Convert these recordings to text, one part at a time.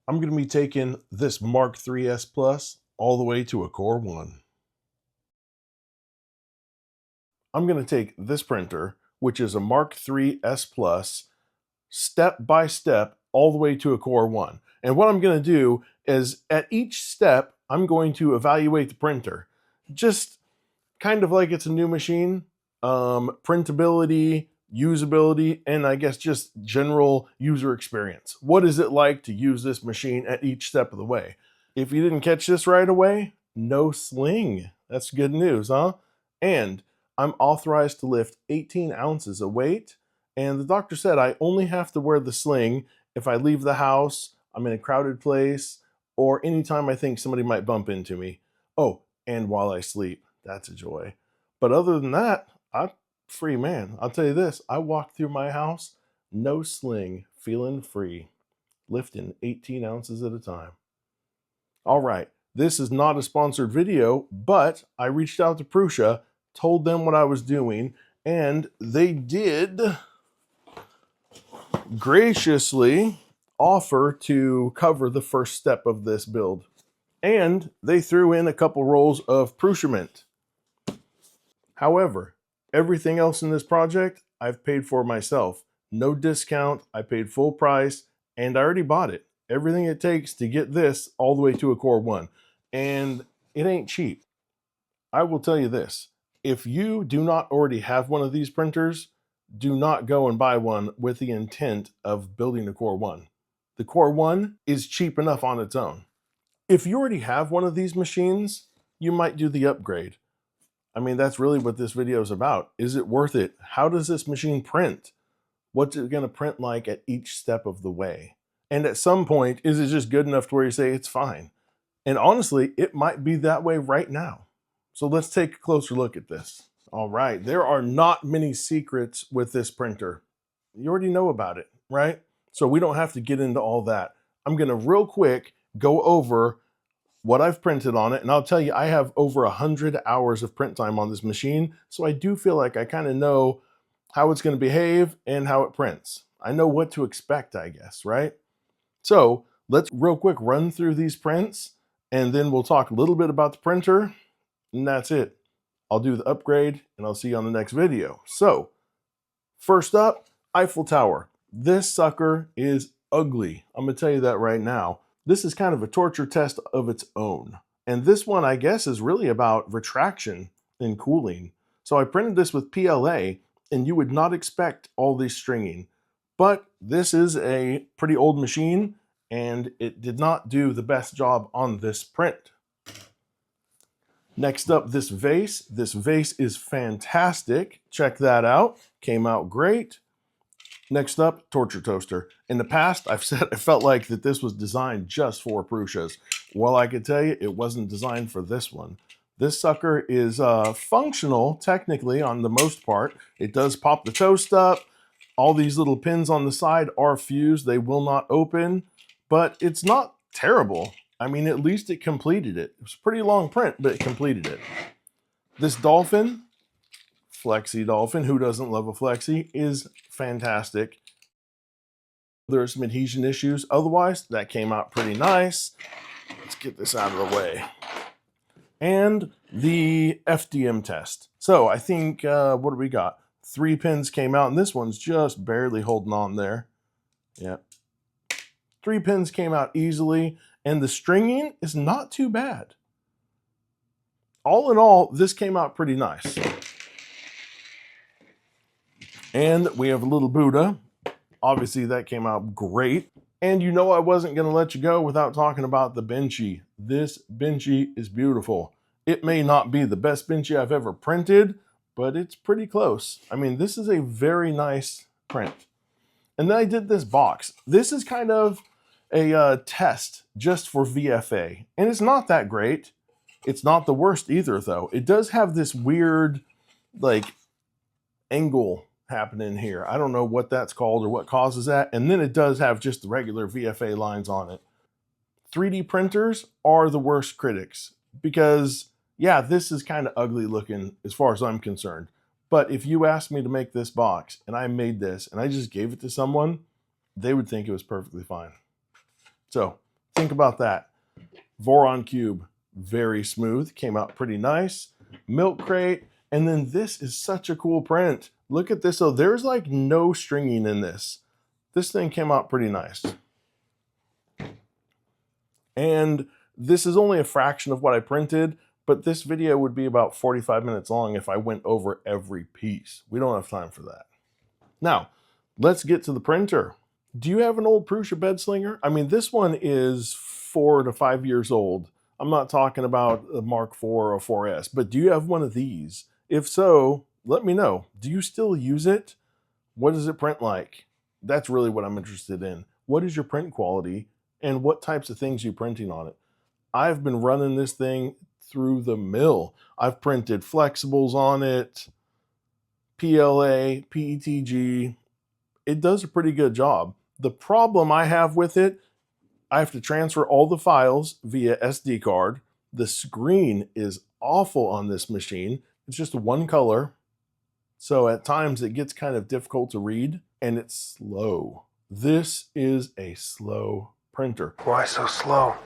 I'm going to be taking this MK3S Plus all the way to a CoreOne. I'm going to take this printer, which is a MK3S Plus, step by step all the way to a CoreOne. And what I'm going to do is at each step, I'm going to evaluate the printer. Just kind of like it's a new machine, printability, usability, and I guess just general user experience. What is it like to use this machine at each step of the way? If you didn't catch this right away, no sling. That's good news, huh? And I'm authorized to lift 18 ounces of weight, and the doctor said I only have to wear the sling if I leave the house, I'm in a crowded place, or anytime I think somebody might bump into me. Oh, and while I sleep. That's a joy. But other than that, I'm free man. I'll tell you this, I walked through my house, no sling, feeling free, lifting 18 ounces at a time. All right, this is not a sponsored video, but I reached out to Prusa, told them what I was doing, and they did graciously offer to cover the first step of this build. And they threw in a couple rolls of Prusa. However, everything else in this project, I've paid for myself. No discount, I paid full price, and I already bought it. Everything it takes to get this all the way to a CoreOne. And it ain't cheap. I will tell you this, if you do not already have one of these printers, do not go and buy one with the intent of building a CoreOne. The CoreOne is cheap enough on its own. If you already have one of these machines, you might do the upgrade. I mean, that's really what this video is about. Is it worth it? How does this machine print? What's it going to print like at each step of the way? And at some point, is it just good enough to where you say it's fine? And honestly, it might be that way right now. So let's take a closer look at this. All right, there are not many secrets with this printer. You already know about it, right? So we don't have to get into all that. I'm going to real quick go over what I've printed on it, and I'll tell you, I have over 100 hours of print time on this machine, so I do feel like I kind of know how it's going to behave and how it prints. I know what to expect, I guess, right? So let's real quick run through these prints, and then we'll talk a little bit about the printer, and that's it. I'll do the upgrade, and I'll see you on the next video. So first up, Eiffel Tower. This sucker is ugly. I'm going to tell you that right now. This is kind of a torture test of its own. And this one, I guess, is really about retraction and cooling. So I printed this with PLA, and you would not expect all this stringing. But this is a pretty old machine, and it did not do the best job on this print. Next up, this vase. This vase is fantastic. Check that out. Came out great. Next up, torture toaster. In the past, I've said I felt like that this was designed just for Prusas. Well, I could tell you it wasn't designed for this one. This sucker is functional, technically, on the most part. It does pop the toast up. All these little pins on the side are fused. They will not open, but it's not terrible. I mean, at least it completed it. It was a pretty long print, but it completed it. This Dolphin, Flexi Dolphin, who doesn't love a Flexi, is fantastic. There are some adhesion issues. Otherwise, that came out pretty nice. Let's get this out of the way. And the FDM test. So I think, what do we got? 3 pins came out, and this one's just barely holding on there. Yep. 3 pins came out easily, and the stringing is not too bad. All in all, this came out pretty nice. And we have a little Buddha. Obviously, that came out great. And you know I wasn't going to let you go without talking about the Benchy. This Benchy is beautiful. It may not be the best Benchy I've ever printed, but it's pretty close. I mean, this is a very nice print. And then I did this box. This is kind of a test just for VFA. And it's not that great. It's not the worst either, though. It does have this weird, like, angle happening here. I don't know what that's called or what causes that. And then it does have just the regular VFA lines on it. 3D printers are the worst critics because, yeah, this is kind of ugly looking as far as I'm concerned. But if you asked me to make this box and I made this and I just gave it to someone, they would think it was perfectly fine. So Think about that. Voron cube, very smooth, came out pretty nice. Milk crate, and then this is such a cool print. Look at this, so there's like no stringing in this. This thing came out pretty nice. And this is only a fraction of what I printed, but this video would be about 45 minutes long if I went over every piece. We don't have time for that. Now, let's get to the printer. Do you have an old Prusa bed slinger? I mean, this one is 4 to 5 years old. I'm not talking about a Mark IV or 4S, but do you have one of these? If so, let me know. Do you still use it? What does it print like? That's really what I'm interested in. What is your print quality and what types of things are you printing on it? I've been running this thing through the mill. I've printed flexibles on it, PLA, PETG. It does a pretty good job. The problem I have with it, I have to transfer all the files via SD card. The screen is awful on this machine. It's just one color. So at times it gets kind of difficult to read and it's slow. This is a slow printer. Why so slow?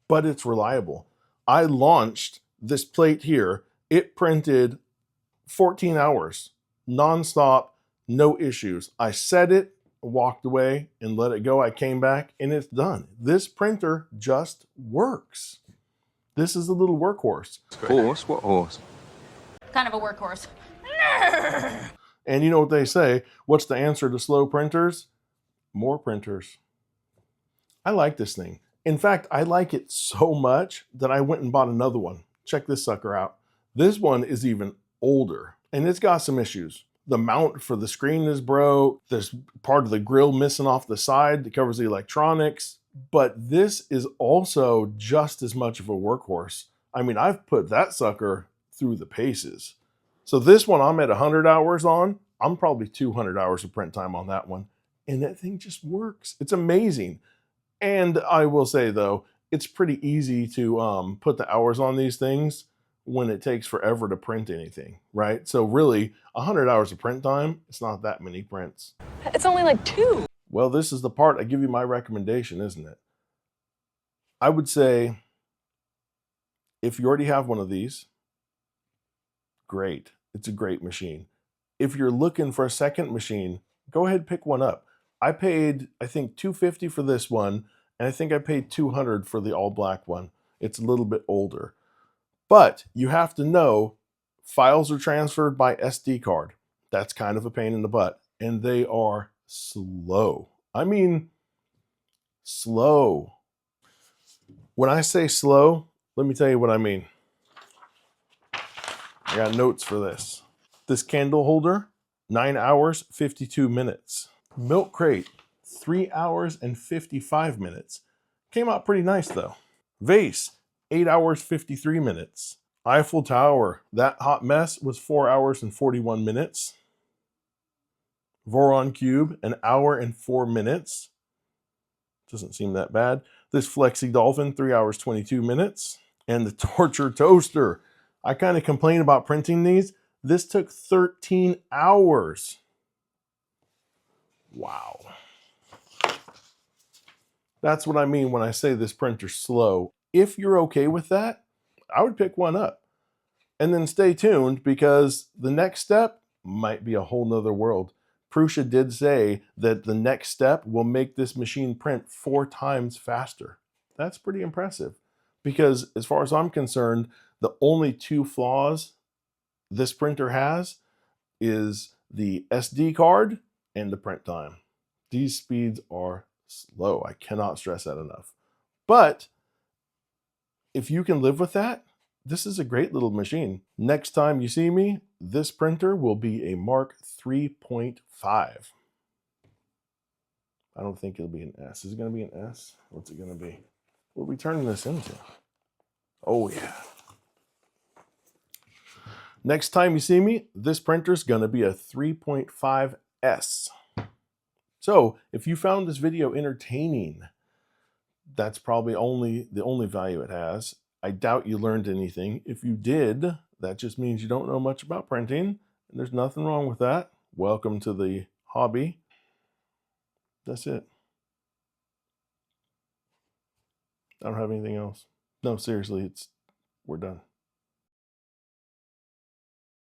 But it's reliable. I launched this plate here. It printed 14 hours, nonstop, no issues. I set it, walked away and let it go. I came back and it's done. This printer just works. This is a little workhorse. Horse? What horse? Kind of a workhorse. And you know what they say? What's the answer to slow printers? More printers. I like this thing. In fact, I like it so much that I went and bought another one. Check this sucker out. This one is even older and it's got some issues. The mount for the screen is broke. There's part of the grill missing off the side that covers the electronics. But this is also just as much of a workhorse. I mean, I've put that sucker through the paces. So this one I'm at 100 hours on. I'm probably 200 hours of print time on that one. And that thing just works. It's amazing. And I will say though, it's pretty easy to put the hours on these things when it takes forever to print anything, right? So really, 100 hours of print time, it's not that many prints. It's only like 2. Well, this is the part I give you my recommendation, isn't it? I would say, if you already have one of these, great. It's a great machine. If you're looking for a second machine, go ahead and pick one up. I paid, I think, $250 for this one, and I think I paid $200 for the all black one. It's a little bit older. But you have to know files are transferred by SD card. That's kind of a pain in the butt. And they are slow. I mean, slow. When I say slow, let me tell you what I mean. I got notes for this. This candle holder, 9 hours, 52 minutes. Milk crate, 3 hours and 55 minutes. Came out pretty nice though. Vase, 8 hours, 53 minutes. Eiffel Tower, that hot mess was 4 hours and 41 minutes. Voron cube, 1 hour and 4 minutes. Doesn't seem that bad. This Flexi Dolphin, 3 hours, 22 minutes. And the torture toaster. I kind of complain about printing these. This took 13 hours. Wow. That's what I mean when I say this printer's slow. If you're okay with that, I would pick one up. And then stay tuned because the next step might be a whole nother world. Prusa did say that the next step will make this machine print 4 times faster. That's pretty impressive because as far as I'm concerned, the only 2 flaws this printer has is the SD card and the print time. These speeds are slow. I cannot stress that enough. But if you can live with that, this is a great little machine. Next time you see me, this printer will be a Mark 3.5. I don't think it'll be an S. Is it going to be an S? What's it going to be? What are we turning this into? Oh yeah. Next time you see me, this printer is going to be a 3.5S. So if you found this video entertaining, that's probably the only value it has. I doubt you learned anything. If you did, that just means you don't know much about printing, and there's nothing wrong with that. Welcome to the hobby. That's it. I don't have anything else. No, seriously, we're done.